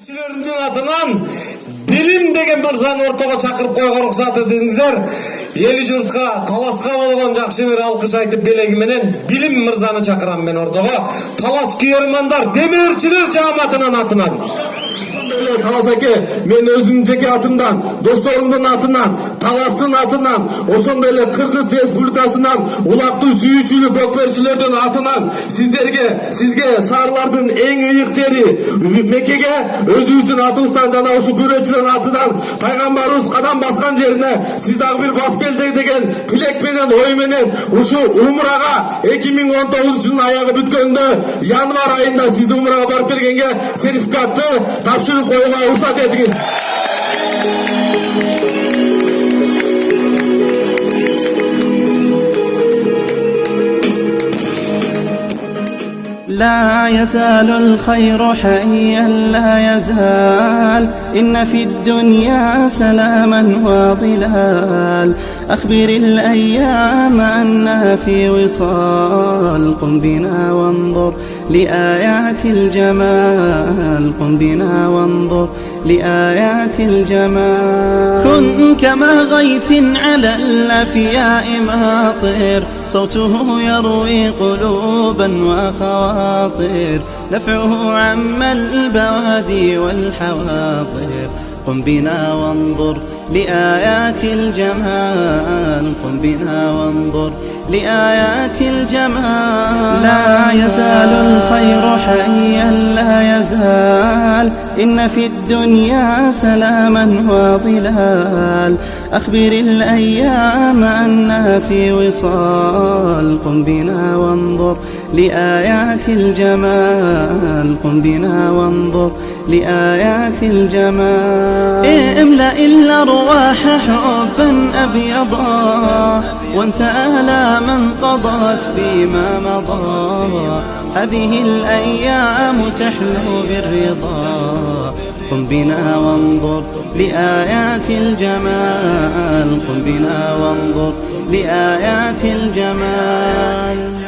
Çilerimden adından bilim деген мырзаны ортого чакырып койго уруксат этиңиздер. Эли журтка, таласка болгон жакшы бир алкыш айтып белеги менен билим мырзаны чакырам мен ортого. Талас күйөрмандар, демирчилер жааматынын атынан. Талас аке, мен өзүмдүн жеке атымдан, досторумдун атынан, Таластын атынан, ошондой эле Кыргыз Республикасынан, улактуу сүйүүчүлүк бөкбөрчүлөрдүн атынан сизге шаарлардын эң ыйык жери Меккеге өзүбүздүн атыбыздан жана ушу күрөчүлөрдүн атынан пайгамбарыбыз кадам баскан жерине сиз дагы бир басып келдик деген тилек менен, ой менен ушу умрага 2019-жылдын аягы бүткөндө январь айында сизди умрага барып бергенге сертификатты тапшырып коюуга уруксат этиңиз. لا يزال الخير حيا لا يزال إن في الدنيا سلاما وظلال أخبر الأيام أنها في وصال قم بنا وانظر لآيات الجمال قم بنا وانظر لآيات الجمال كن كما غيث على الأفياء ماطر صوته يروي قلوبا وخواطر نفعه عم البوادي والحواضر قم بنا وانظر لآيات الجمال قم بنا وانظر لآيات الجمال لا يزال الخير حيا لا يزال إن في الدنيا سلاما وظلال أخبر الأيام أنها في وصال قم بنا وانظر لآيات الجمال قم بنا وانظر لآيات الجمال املأ الأرواح حبا أبيضا وانسى آلاما قضت فيما مضى هذه الأيام تحلو بالرضا قم بنا وانظر لآيات الجمال قم بنا وانظر لآيات الجمال